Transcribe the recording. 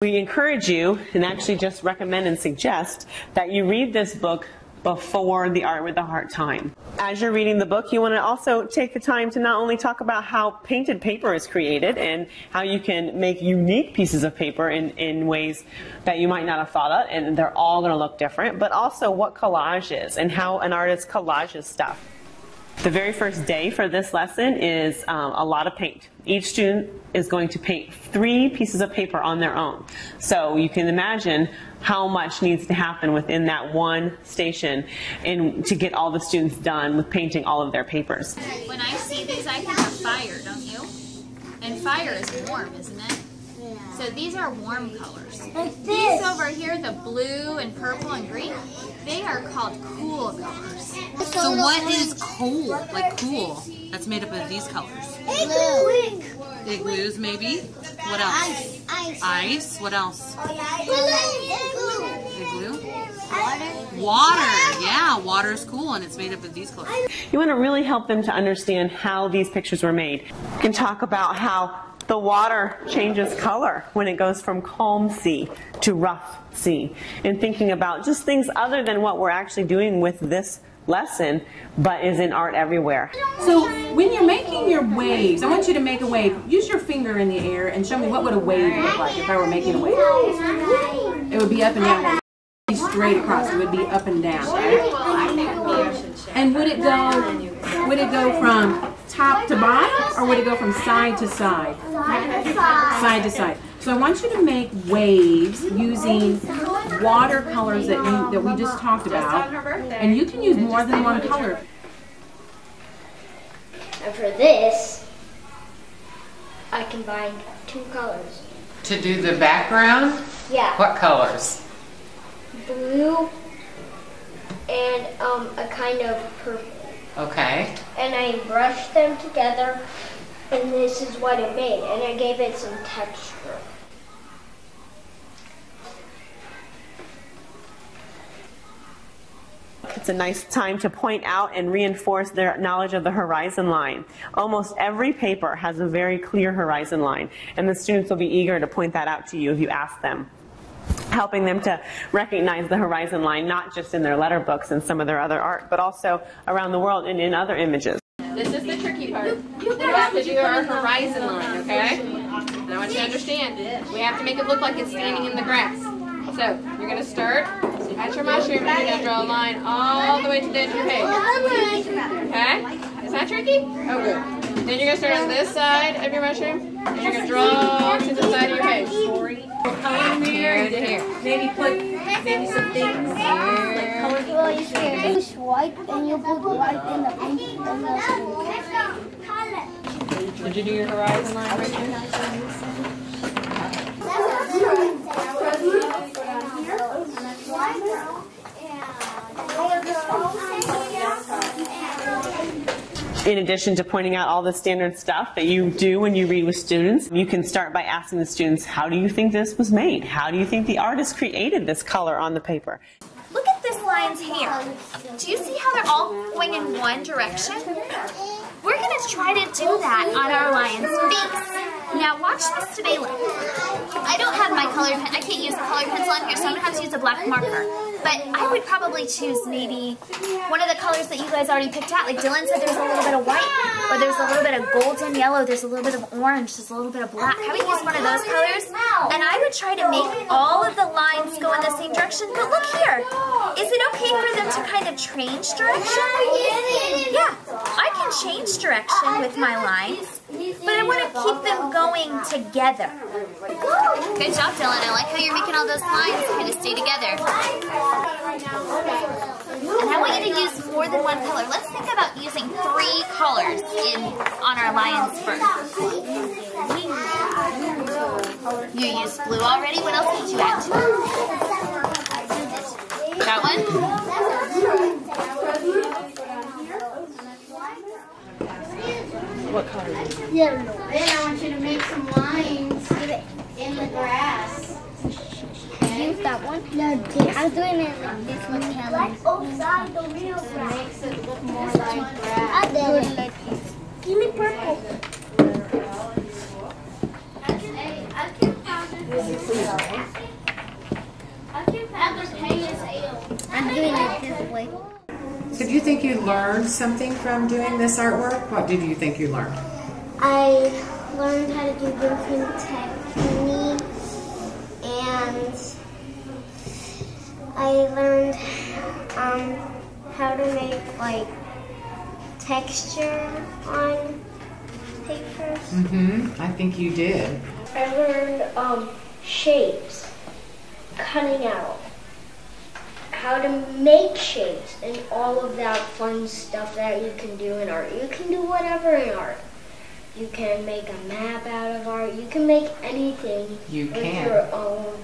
We encourage you, and actually just recommend and suggest, that you read this book before the Art with the Heart time. As you're reading the book, you want to also take the time to not only talk about how painted paper is created and how you can make unique pieces of paper in ways that you might not have thought of, and they're all going to look different, but also what collage is and how an artist collages stuff. The very first day for this lesson is a lot of paint. Each student is going to paint 3 pieces of paper on their own. So you can imagine how much needs to happen within that one station to get all the students done with painting all of their papers. When I see these, I think of fire, don't you? And fire is warm, isn't it? Yeah. So these are warm colors. These over here, the blue and purple and green, they are called cool colors. So what is cool? Like cool? That's made up of these colors. Blue. Igloos, maybe? What else? Ice. Ice? What else? Igloo? Water. Water. Yeah, water is cool and it's made up of these colors. You want to really help them to understand how these pictures were made. You can talk about how the water changes color when it goes from calm sea to rough sea, and thinking about just things other than what we're actually doing with this lesson, but is in art everywhere. So when you're making your waves, I want you to make a wave. Use your finger in the air and show me what would a wave look like if I were making a wave. It would be up and down. It would be straight across. It would be up and down, right? And would it go from top to bottom, or would it go from side to side? Side to side. So I want you to make waves using watercolors that we just talked about, and you can use more than one color. And for this, I combined 2 colors. To do the background? Yeah. What colors? Blue and a kind of purple. Okay. And I brushed them together, and this is what it made, and I gave it some texture. It's a nice time to point out and reinforce their knowledge of the horizon line. Almost every paper has a very clear horizon line, and the students will be eager to point that out to you if you ask them. Helping them to recognize the horizon line, not just in their letter books and some of their other art, but also around the world and in other images. This is the tricky part. We have to do our horizon line, okay? And I want you to understand, we have to make it look like it's standing in the grass. So, you're going to start at your mushroom, and you're going to draw a line all the way to the edge of your page. Okay? Is that tricky? Oh, good. Then you're going to start on this side of your mushroom, and you're going to draw to the side of your page. Here to here. Maybe put some things like color. Well, you can use white, and you put white in the pink. Did you do your horizon line right here? In addition to pointing out all the standard stuff that you do when you read with students, you can start by asking the students, how do you think this was made? How do you think the artist created this color on the paper? Look at this lion's hair. Do you see how they're all going in one direction? We're going to try to do that on our lion's face. Now watch Miss Tabela. I don't have my colored pen. I can't use the colored pencil on here, so I'm going to have to use a black marker. But I would probably choose maybe one of the colors that you guys already picked out. Like Dylan said, there's a little bit of white, or there's a little bit of golden yellow, there's a little bit of orange, there's a little bit of black. I would use one of those colors, and I would try to make all of the lines go in the same direction. But look here, is it okay for them to kind of change direction? Yeah, I can change direction with my lines, but I want to keep them going together. Good job, Dylan. I like how you're making all those lines kind of stay together. And I want you to use more than one color. Let's think about using 3 colors on our lions first. You used blue already. What else did you add to it? That one? What color? Yellow. Then I want you to make some lines in the grass. Use that one? No, I'm doing it like this one. Right outside the real grass. It makes it look more like grass. I did it like this. Give me purple. I can I'm doing it this way. So do you think you learned something from doing this artwork? What did you think you learned? I learned how to do different techniques, and I learned how to make like texture on papers. I think you did. I learned shapes, cutting out, how to make shapes, and all of that fun stuff that you can do in art. You can do whatever in art. You can make a map out of art. You can make anything You with can. your own